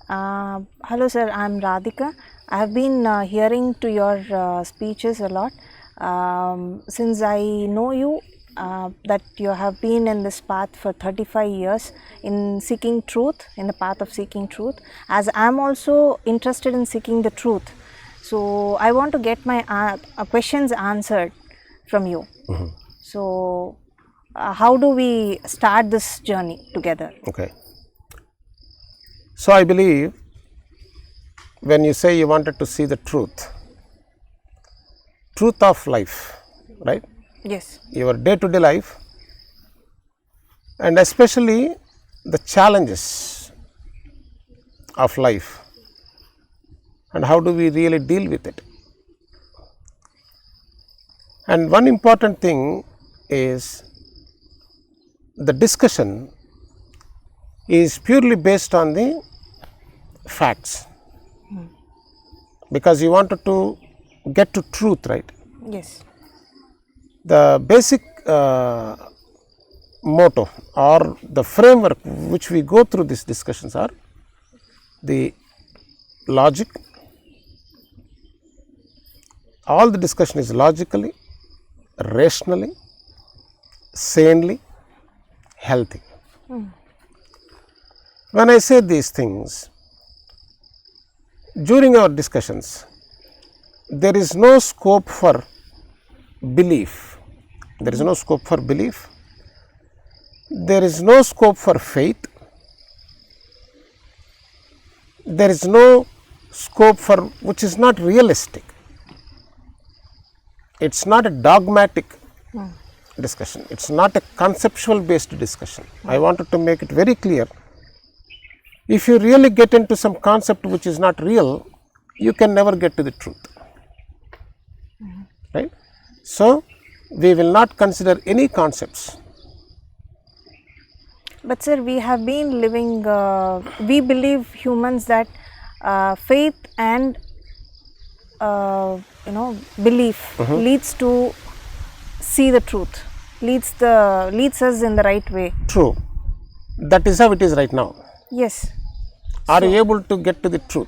Hello sir, I am Radhika. I have been hearing to your speeches a lot. Since I know you, that you have been in this path for 35 years in seeking truth, in the path of seeking truth, as I am also interested in seeking the truth. So, I want to get my questions answered from you. So, how do we start this journey together? Okay. So, I believe when you say you wanted to see the truth of life, right? Yes. Your day to day life, and especially the challenges of life, and how do we really deal with it. And one important thing is the discussion is purely based on the facts, because you wanted to get to truth, right? Yes. The basic motto or the framework which we go through these discussions are the logic. All the discussion is logically, rationally, sanely, healthy. When I say these things, during our discussions, there is no scope for belief. There is no scope for belief. There is no scope for faith. There is no scope for which is not realistic. It is not a dogmatic discussion. It is not a conceptual based discussion. I wanted to make it very clear. If you really get into some concept which is not real, you can never get to the truth. Right? So, we will not consider any concepts. But sir, we have been living, we believe humans that faith and belief leads to see the truth, leads us in the right way. True. That is how it is right now. Yes. Are you able to get to the truth?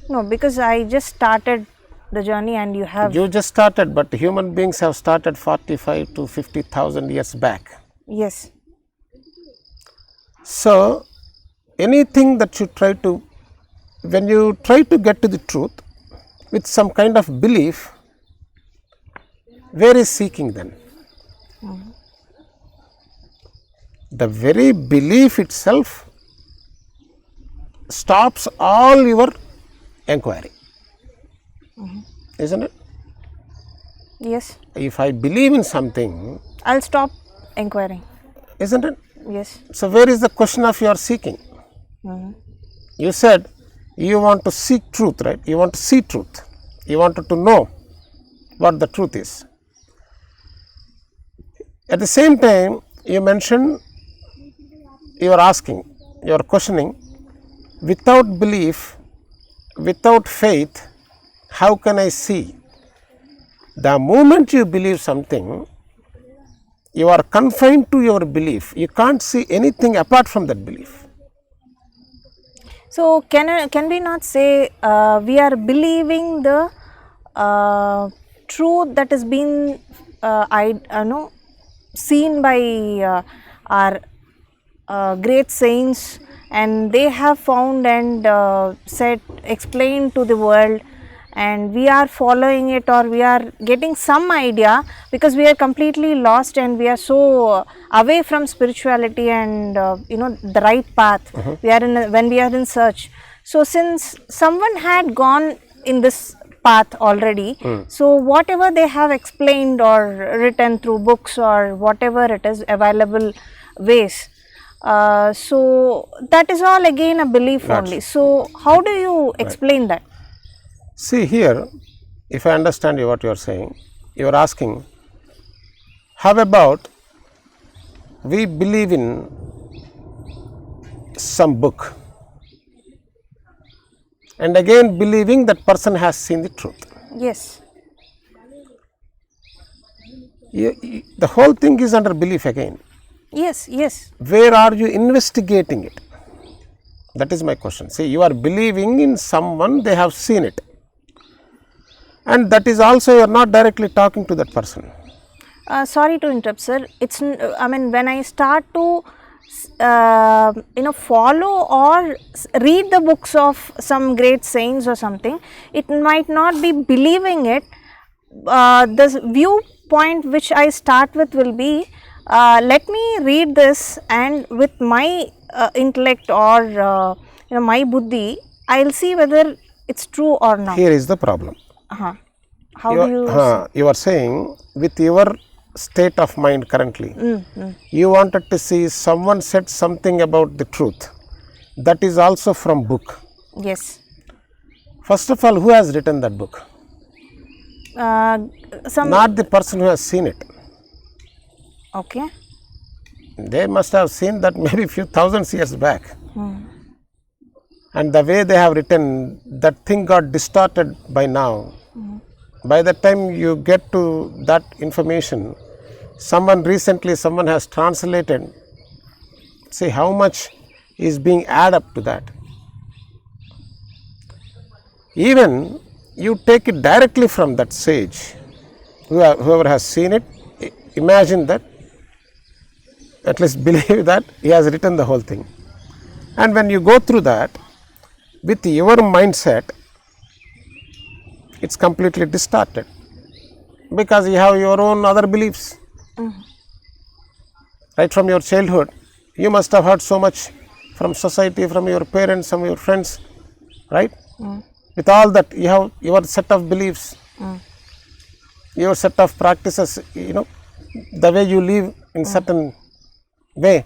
No, because I just started the journey and you have. You just started, but human beings have started 45 to 50,000 years back. Yes. So, anything that you try to, when you try to get to the truth with some kind of belief, where is seeking then? The very belief itself stops all your enquiry, isn't it? Yes. If I believe in something, I'll stop inquiring. isn't it? Yes. So, where is the question of your seeking? You said you want to seek truth, right? You want to see truth. You wanted to know what the truth is. At the same time, you mentioned you are asking, you are questioning, without belief, without faith, how can I see? The moment you believe something, you are confined to your belief. You can't see anything apart from that belief. So, can we not say we are believing the truth that has been seen by our great saints, and they have found and explained to the world, and we are following it, or we are getting some idea because we are completely lost and we are so away from spirituality and the right path. We are when we are in search. So, since someone had gone in this path already, so whatever they have explained or written through books or whatever it is available ways, so that is all again a belief only. So, how do you explain that? See here, if I understand you what you are saying, you are asking, how about we believe in some book and again believing that person has seen the truth. Yes. The whole thing is under belief again. Yes, yes. Where are you investigating it? That is my question. See, you are believing in someone, they have seen it, and that is also you are not directly talking to that person. Sorry to interrupt, sir. I mean, when I start to follow or read the books of some great saints or something, it might not be believing it. The viewpoint which I start with will be, let me read this, and with my intellect or my buddhi, I will see whether it's true or not. Here is the problem. How do you? You are saying with your state of mind currently, you wanted to see someone said something about the truth. That is also from book. Yes. First of all, who has written that book? Not the person who has seen it. Okay. They must have seen that maybe few thousands years back. And the way they have written, that thing got distorted by now. By the time you get to that information, someone has translated. See how much is being added up to that. Even you take it directly from that sage, whoever has seen it, imagine that, at least believe that he has written the whole thing. And when you go through that, with your mindset, it's completely distorted, because you have your own other beliefs. Right from your childhood, you must have heard so much from society, from your parents, from your friends, right? With all that, you have your set of beliefs, your set of practices, the way you live in certain way.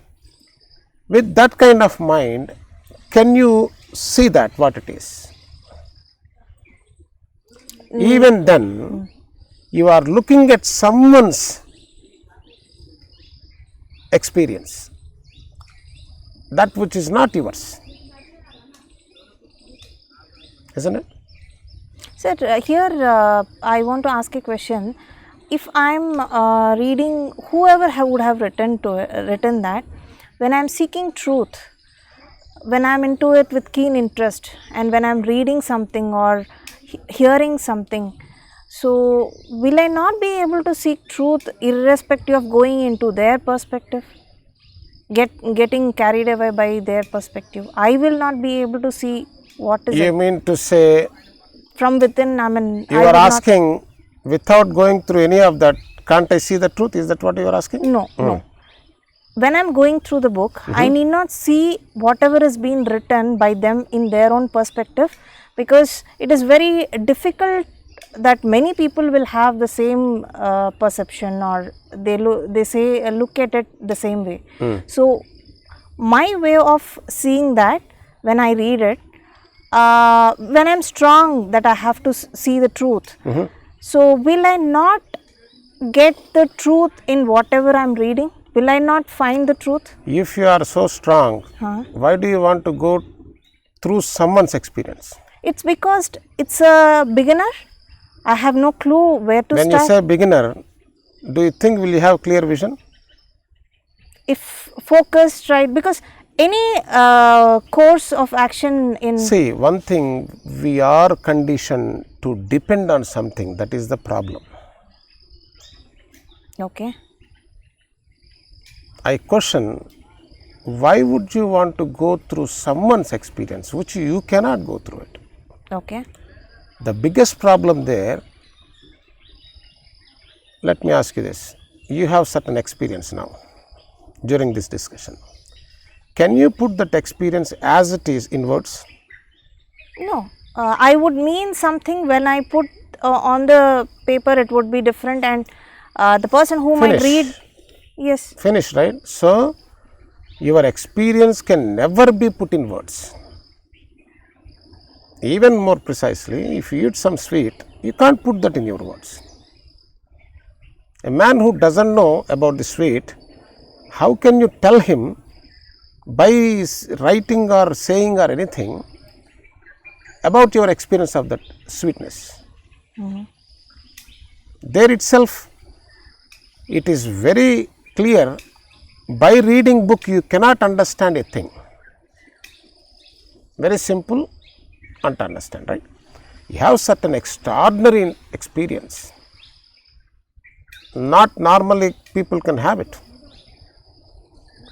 With that kind of mind, can you see that what it is? Even then, you are looking at someone's experience, that which is not yours, isn't it? Sir, here I want to ask a question. If I am reading, whoever would have written that, when I am seeking truth, when I am into it with keen interest, and when I am reading something or hearing something, so will I not be able to seek truth irrespective of going into their perspective, getting carried away by their perspective? I will not be able to see what is You mean to say, from within. I mean, you are asking, without going through any of that, can't I see the truth? Is that what you are asking? No, no. When I am going through the book, I need not see whatever is being written by them in their own perspective, because it is very difficult that many people will have the same perception, or they look at it the same way. So, my way of seeing that, when I read it, when I am strong that I have to see the truth, so will I not get the truth in whatever I am reading? Will I not find the truth? If you are so strong, why do you want to go through someone's experience? It's because it's a beginner. I have no clue where to start. When you say beginner, do you think will you have clear vision? If focused, right? Because any course of action in... See, one thing, we are conditioned to depend on something. That is the problem. Okay. I question, why would you want to go through someone's experience which you cannot go through it? Okay. The biggest problem there, let me ask you this, you have certain experience now during this discussion. Can you put that experience as it is in words? No. I would mean something when I put on the paper, it would be different, and the person who might read... Yes. Finish, right? So, your experience can never be put in words. Even more precisely, if you eat some sweet, you can't put that in your words. A man who doesn't know about the sweet, how can you tell him by writing or saying or anything about your experience of that sweetness? There itself, it is very clear, by reading book you cannot understand a thing. very simple and to understand, right? You have certain extraordinary experience, not normally people can have it.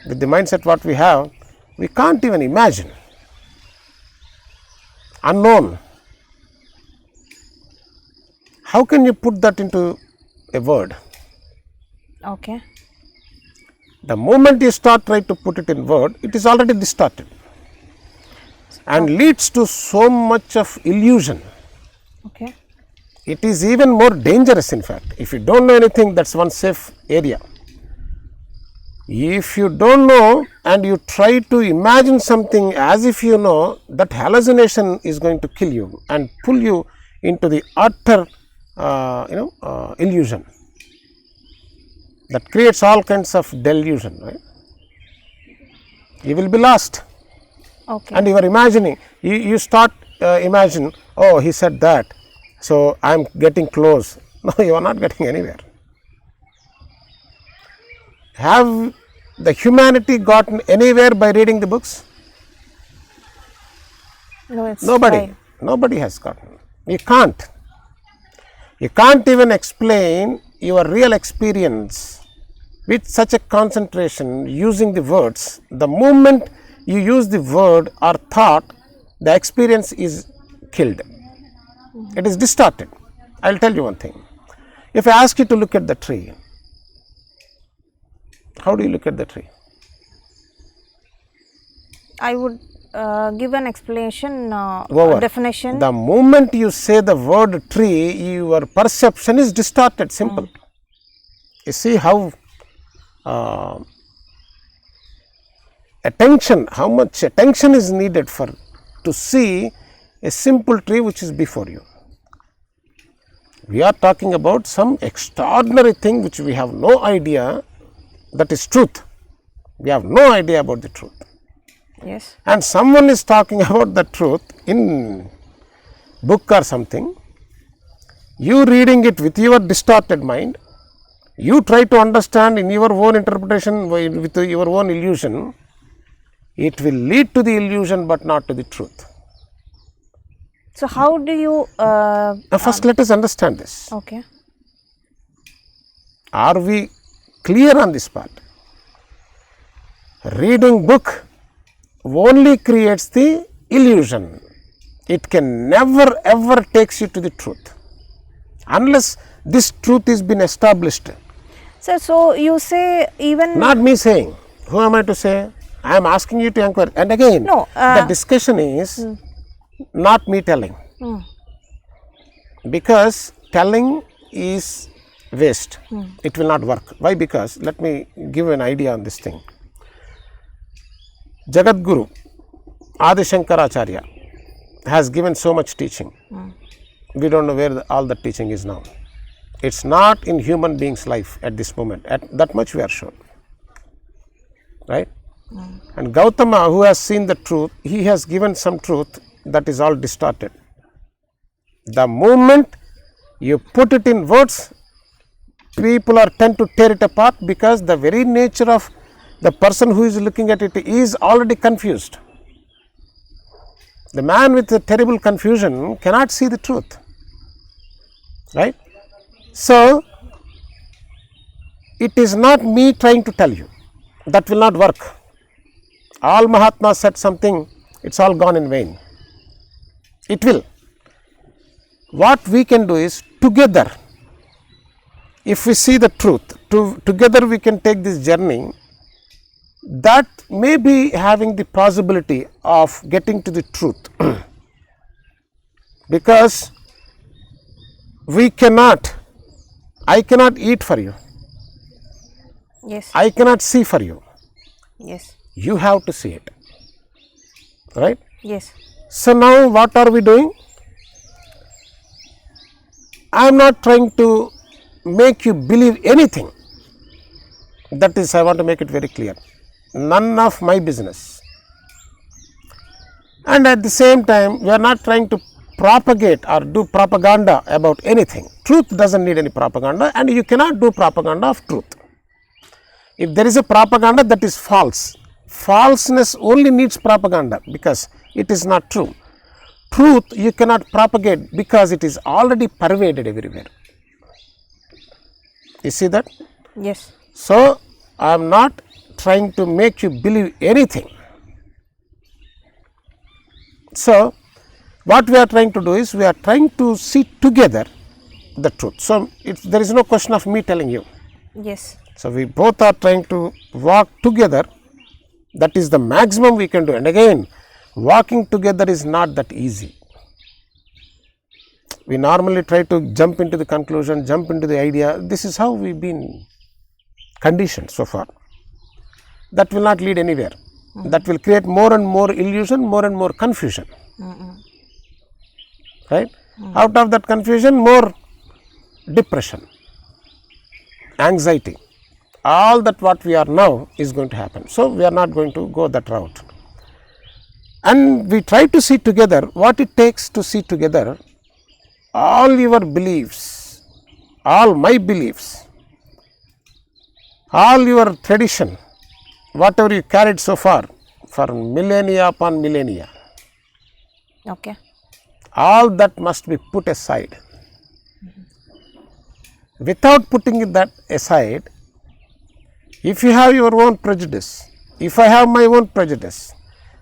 With the mindset what we have, we can't even imagine. Unknown. How can you put that into a word? Okay. The moment you start trying to put it in word, it is already distorted and leads to so much of illusion. Okay. It is even more dangerous in fact. If you don't know anything, that's one safe area. If you don't know and you try to imagine something as if you know, that hallucination is going to kill you and pull you into the utter illusion. That creates all kinds of delusion, right? You will be lost. Okay. And you are imagining, you start imagine, oh, he said that, so I am getting close. No, you are not getting anywhere. Have the humanity gotten anywhere by reading the books? No, it's Nobody. fine. Nobody has gotten. You can't. You can't even explain your real experience with such a concentration using the words. The moment you use the word or thought, the experience is killed. It is distorted. I will tell you one thing. If I ask you to look at the tree, how do you look at the tree? I would give an explanation, Over. definition. The moment you say the word tree, your perception is distorted, simple. You see how how much attention is needed for to see a simple tree which is before you. We are talking about some extraordinary thing which we have no idea, that is truth. We have no idea about the truth. Yes. And someone is talking about the truth in book or something, you reading it with your distorted mind, you try to understand in your own interpretation with your own illusion, it will lead to the illusion but not to the truth. So, how do you Now first let us understand this. okay. Are we clear on this part? Reading book only creates the illusion. It can never ever takes you to the truth unless this truth is been established. Sir, so you say even Not me saying. Who am I to say? I am asking you to inquire. And again, No, the discussion is not me telling. Because telling is waste. It will not work. Why? Because let me give an idea on this thing. Jagat Guru Adi Shankaracharya has given so much teaching. We don't know where all the teaching is now. It's not in human being's life at this moment. At that much we are sure. Right? And Gautama, who has seen the truth, he has given some truth that is all distorted. The moment you put it in words, people are tend to tear it apart because the very nature of the person who is looking at it is already confused. The man with a terrible confusion cannot see the truth. Right? So, it is not me trying to tell you. That will not work. All Mahatmas said something, it's all gone in vain. It will. What we can do is together, if we see the truth, together we can take this journey that may be having the possibility of getting to the truth. Because we cannot, I cannot eat for you, yes, I cannot see for you, yes, you have to see it, right? yes, So now what are we doing? I am not trying to make you believe anything. That is, I want to make it very clear. None of my business. And at the same time, we are not trying to propagate or do propaganda about anything. Truth doesn't need any propaganda, and you cannot do propaganda of truth. If there is a propaganda, that is false. Falseness only needs propaganda, because it is not true. Truth you cannot propagate because it is already pervaded everywhere. You see that? Yes. So, I am not trying to make you believe anything. So, what we are trying to do is we are trying to see together the truth. So, there is no question of me telling you. Yes. So, we both are trying to walk together. That is the maximum we can do. And again, walking together is not that easy. We normally try to jump into the conclusion, jump into the idea. This is how we have been conditioned so far. That will not lead anywhere. That will create more and more illusion, more and more confusion. Right? Out of that confusion, more depression, anxiety. All that what we are now is going to happen. So, we are not going to go that route. And we try to see together what it takes to see together all your beliefs, all my beliefs, all your tradition, whatever you carried so far for millennia upon millennia. Okay. All that must be put aside. Without putting that aside, if you have your own prejudice, if I have my own prejudice,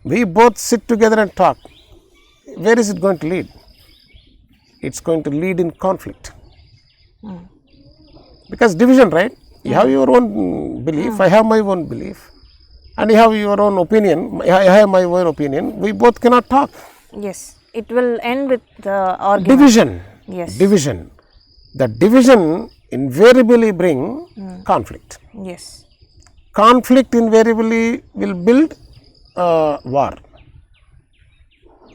we both sit together and talk, where is it going to lead? It's going to lead in conflict. Because division, right? You have your own belief, I have my own belief, and you have your own opinion, I have my own opinion. We both cannot talk. Yes. It will end with the argument. Division. Yes. Division. The division invariably bring conflict. Yes. Conflict invariably will build war.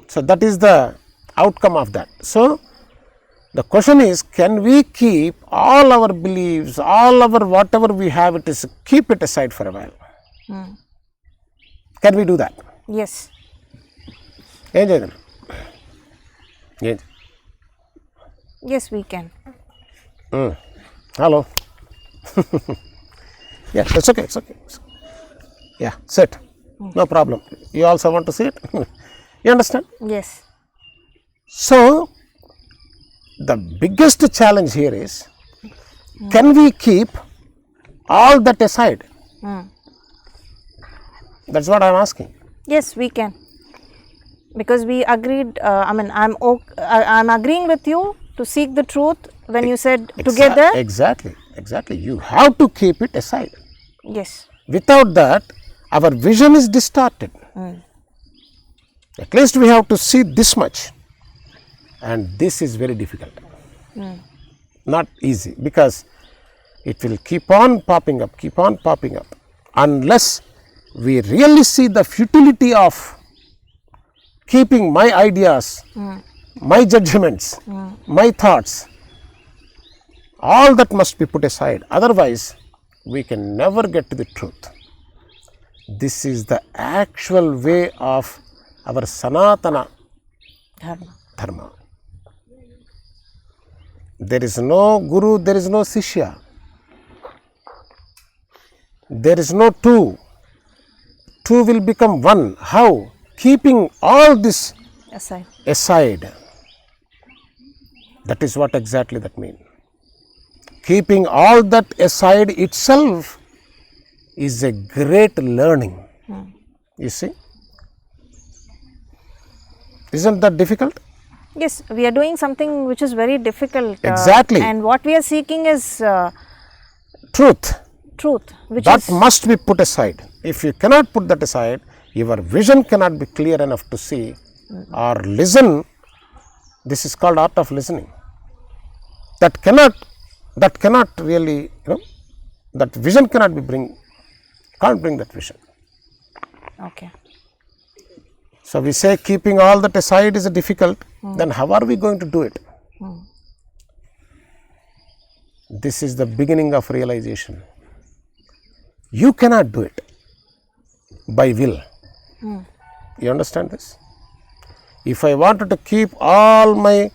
So, that is the outcome of that. So, the question is, can we keep all our beliefs, all our whatever we have, it is keep it aside for a while. Can we do that? Yes. Yes. Yes, we can. Hello. Yeah, it's okay, it's okay. Yeah, sit. No problem. You also want to sit? You understand? Yes. So, the biggest challenge here is, can we keep all that aside? That's what I am asking. Yes, we can. Because we agreed, I'm agreeing with you to seek the truth when you said together. Exactly. You have to keep it aside. Yes. Without that, our vision is distorted. At least we have to see this much. And this is very difficult. Not easy, because it will keep on popping up, unless we really see the futility of keeping my ideas, my judgments, my thoughts, all that must be put aside. Otherwise, we can never get to the truth. This is the actual way of our Sanatana Dharma. There is no Guru, there is no Sishya. There is no two. Two will become one. How? Keeping all this aside. That is what exactly that means. Keeping all that aside itself is a great learning. You see? Isn't that difficult? Yes, we are doing something which is very difficult. Exactly. And what we are seeking is truth. Which that must be put aside. If you cannot put that aside, your vision cannot be clear enough to see or listen. This is called art of listening. That cannot really, that vision cannot be can't bring that vision. Okay. So, we say keeping all that aside is difficult, then how are we going to do it? This is the beginning of realization. You cannot do it by will. You understand this? If I wanted to keep all my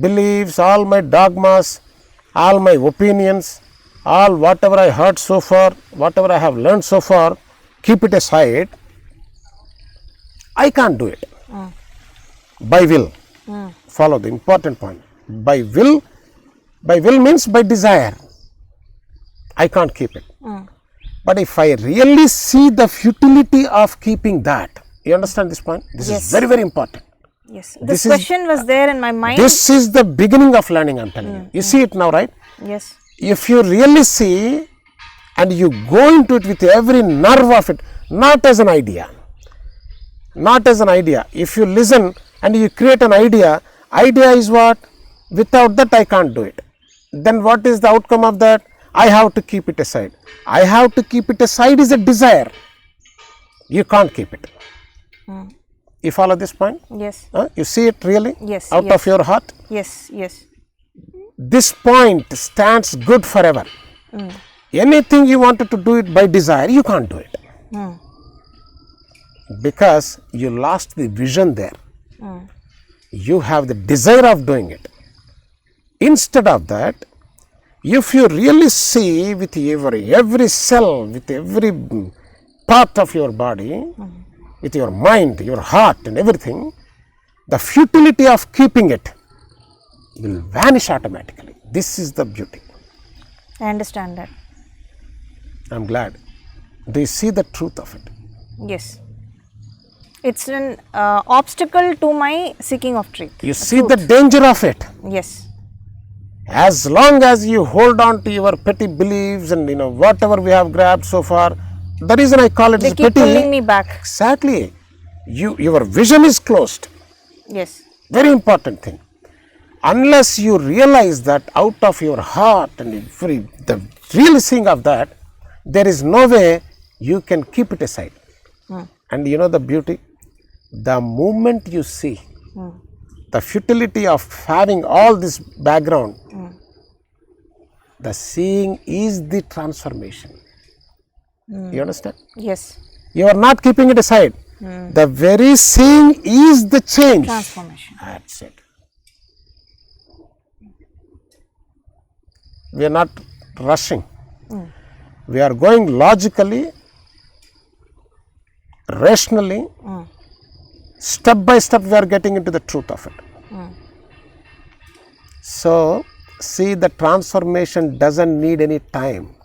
beliefs, all my dogmas, all my opinions, all whatever I heard so far, whatever I have learned so far, keep it aside, I can't do it. By will. Follow the important point. By will means by desire. I can't keep it. But if I really see the futility of keeping that, you understand this point? This is very, very important. Yes. This question was there in my mind. This is the beginning of learning, I am telling you. You see it now, right? Yes. If you really see and you go into it with every nerve of it, not as an idea, not as an idea. If you listen and you create an idea, idea is what? Without that I can't do it. Then what is the outcome of that? I have to keep it aside. I have to keep it aside is a desire. You can't keep it. You follow this point? Yes. You see it really? Yes. Out of your heart? Yes. Yes. This point stands good forever. Anything you wanted to do it by desire, you can't do it. Because you lost the vision there. You have the desire of doing it. Instead of that, if you really see with every cell, with every part of your body, with your mind, your heart and everything, the futility of keeping it will vanish automatically. This is the beauty. I understand that. I am glad. Do you see the truth of it? Yes. It's an obstacle to my seeking of truth. You see the danger of it. Yes. As long as you hold on to your petty beliefs and whatever we have grabbed so far, the reason I call it They is keep petty. pulling me back. Exactly. Your vision is closed. Yes. Very important thing. Unless you realize that out of your heart and the real seeing of that, there is no way you can keep it aside. And the beauty? The moment you see the futility of having all this background, the seeing is the transformation. You understand? Yes. You are not keeping it aside. The very seeing is the change. Transformation. That's it. We are not rushing. We are going logically, rationally, step by step we are getting into the truth of it. So, see, the transformation doesn't need any time.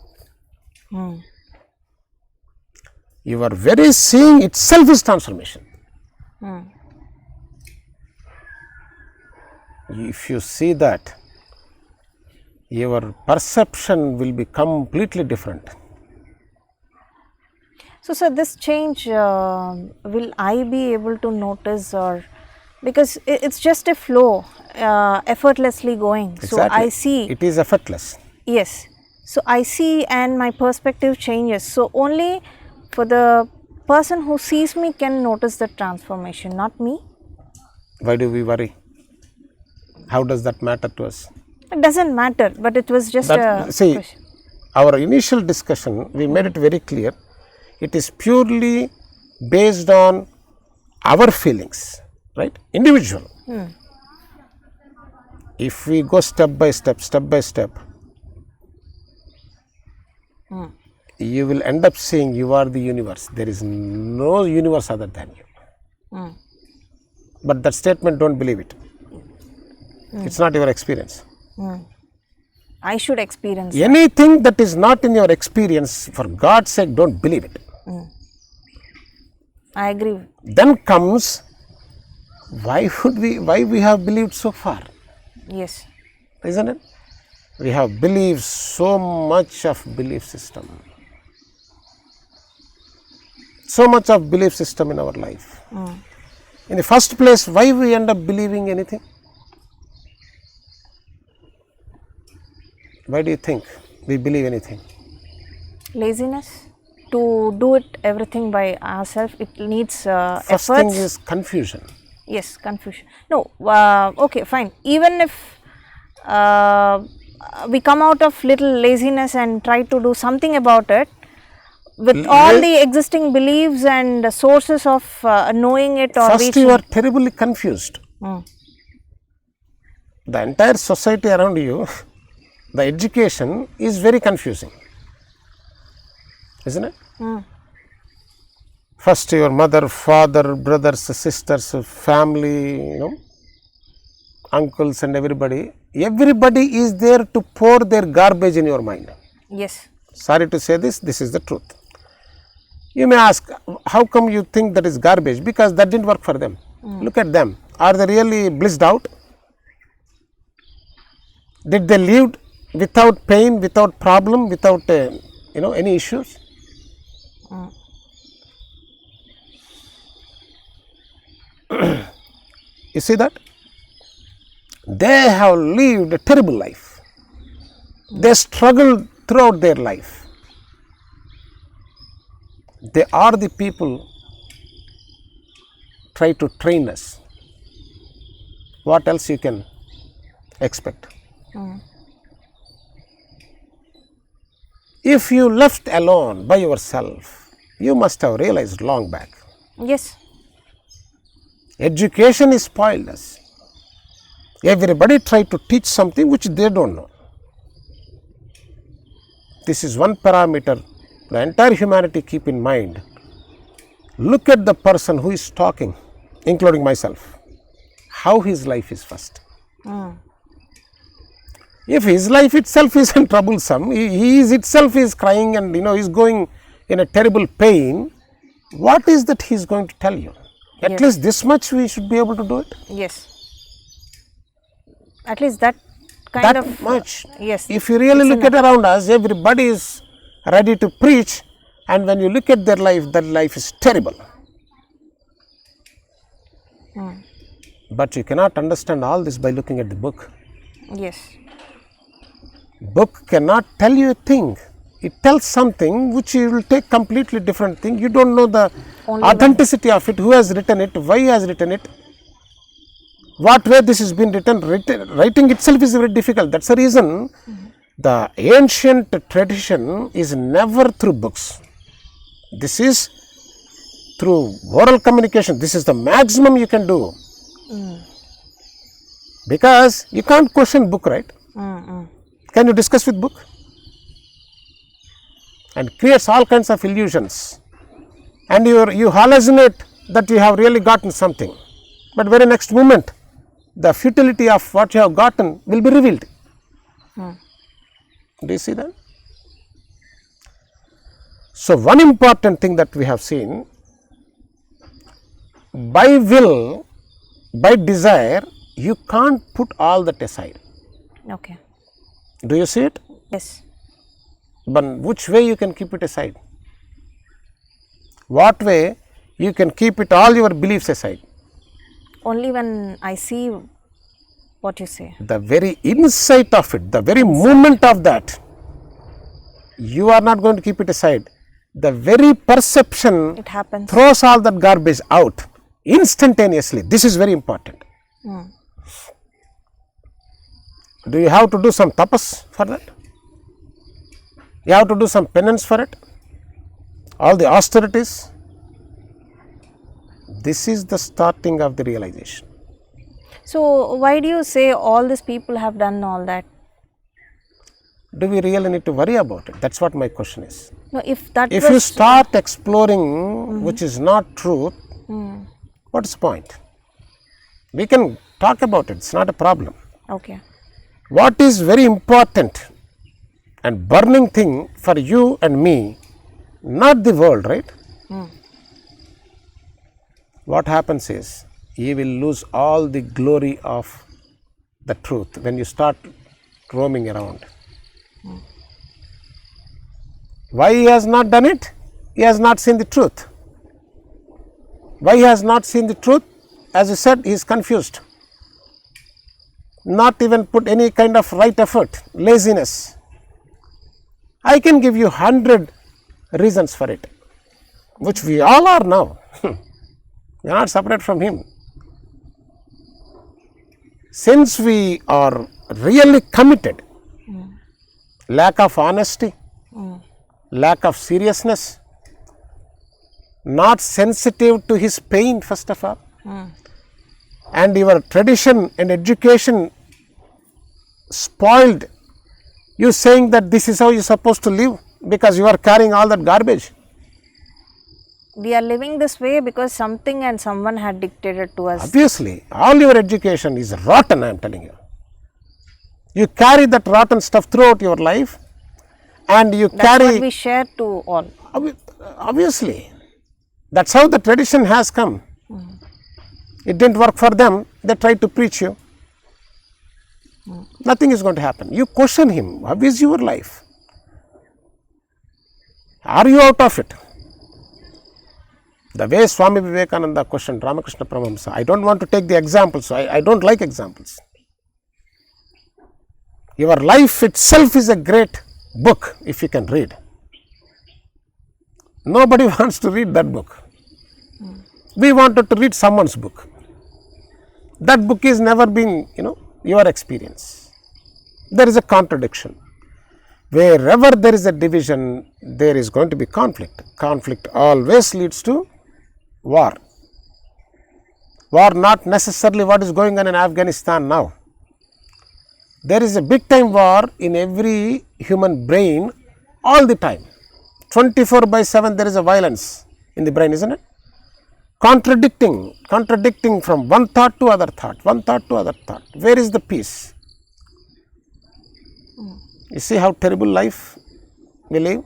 Your very seeing itself is transformation. If you see that, your perception will be completely different. So, sir, this change, will I be able to notice, or because it's just a flow, effortlessly going. Exactly. So, I see. It is effortless. Yes. So, I see and my perspective changes. So, only for the person who sees me can notice the transformation, not me. Why do we worry? How does that matter to us? It doesn't matter, but it was just a see, question. Our initial discussion, we made it very clear. It is purely based on our feelings, right? Individual. If we go step by step, you will end up saying you are the universe. There is no universe other than you. But that statement, don't believe it. It's not your experience. I should experience it. Anything that is not in your experience, for God's sake, don't believe it. I agree. Then comes, why we have believed so far, Yes. isn't it? We have believed so much of belief system. So much of belief system in our life. In the first place, why we end up believing anything? Why do you think we believe anything? Laziness. To do it everything by ourselves, it needs First efforts. thing is confusion. Yes, confusion. No, okay, fine. Even if we come out of little laziness and try to do something about it, with all the existing beliefs and sources of knowing it or First, reaching. you are terribly confused. The entire society around you, the education is very confusing, isn't it? First your mother, father, brothers, sisters, family, uncles and everybody. Everybody is there to pour their garbage in your mind. Yes. Sorry to say this is the truth. You may ask, how come you think that is garbage? Because that didn't work for them. Look at them. Are they really blissed out? Did they live without pain, without problem, without any issues? You see that? They have lived a terrible life. They struggled throughout their life. They are the people try to train us. What else you can expect? If you left alone by yourself, you must have realized long back. Yes. Education is spoiled us. Everybody tried to teach something which they don't know. This is one parameter the entire humanity keep in mind. Look at the person who is talking, including myself, how his life is first. If his life itself is troublesome, he is itself is crying and is going in a terrible pain, what is that he is going to tell you? At least this much we should be able to do it. Yes. At least that kind of much. Yes. If you really look at around us, everybody is ready to preach, and when you look at their life, that life is terrible. But you cannot understand all this by looking at the book. Yes. Book cannot tell you a thing. It tells something which you will take completely different thing. You don't know the authenticity of it, who has written it, why he has written it, what way this has been written. Writing itself is very difficult. That's the reason the ancient tradition is never through books. This is through oral communication. This is the maximum you can do. Because you can't question book, right? Can you discuss with book? And creates all kinds of illusions. And you hallucinate that you have really gotten something. But very next moment, the futility of what you have gotten will be revealed. Do you see that? So, one important thing that we have seen, by will, by desire, you can't put all that aside. Okay. Do you see it? Yes. But which way you can keep it aside? What way you can keep it all your beliefs aside? Only when I see what you say. The very insight of it, the very moment of that, you are not going to keep it aside. The very perception It happens. throws all that garbage out instantaneously. This is very important. Do you have to do some tapas for that? You have to do some penance for it? All the austerities? This is the starting of the realization. So, why do you say all these people have done all that? Do we really need to worry about it? That's what my question is. No, if that If was you start exploring which is not truth, what's the point? We can talk about it, it's not a problem. okay. What is very important and burning thing for you and me, not the world, right? What happens is, you will lose all the glory of the truth when you start roaming around. Why he has not done it? He has not seen the truth. Why he has not seen the truth? As you said, he is confused. Not even put any kind of right effort, laziness. I can give you 100 reasons for it, which we all are now. We are not separate from him. Since we are really committed, lack of honesty, lack of seriousness, not sensitive to his pain first of all, and your tradition and education spoiled you saying that this is how you are supposed to live because you are carrying all that garbage. We are living this way because something and someone had dictated to us. Obviously, all your education is rotten, I am telling you. You carry that rotten stuff throughout your life, and you That's carry. what we share to all. Obviously, that's how the tradition has come. It didn't work for them, they tried to preach you. Nothing is going to happen. You question him, how is your life? Are you out of it? The way Swami Vivekananda questioned Ramakrishna Paramahamsa, I don't want to take the examples, I don't like examples. Your life itself is a great book if you can read. Nobody wants to read that book. We wanted to read someone's book. That book is never been, your experience. There is a contradiction. Wherever there is a division, there is going to be conflict. Conflict always leads to war. War not necessarily what is going on in Afghanistan now. There is a big time war in every human brain all the time. 24/7 there is a violence in the brain, isn't it? Contradicting from one thought to other thought, one thought to other thought. Where is the peace? You see how terrible life we live?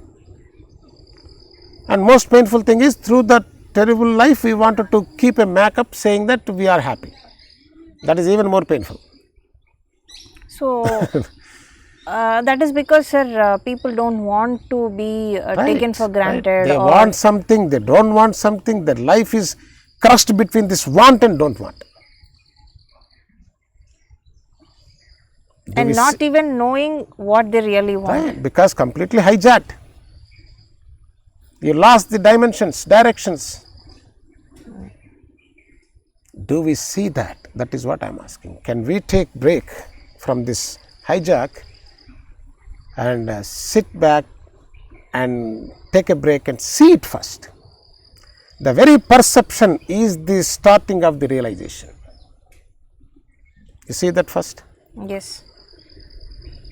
And most painful thing is, through that terrible life we wanted to keep a make-up saying that we are happy. That is even more painful. So, that is because, sir, people don't want to be taken for granted. Right. They want something, they don't want something. Their life is crushed between this want and don't want. And not even knowing what they really want. Right, because completely hijacked. You lost the dimensions, directions. Do we see that? That is what I am asking. Can we take break from this hijack and sit back and take a break and see it first? The very perception is the starting of the realization. You see that first? Yes.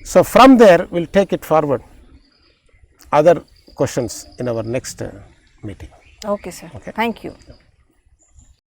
So, from there we will take it forward. Other questions in our next meeting. Okay, sir. Okay. Thank you.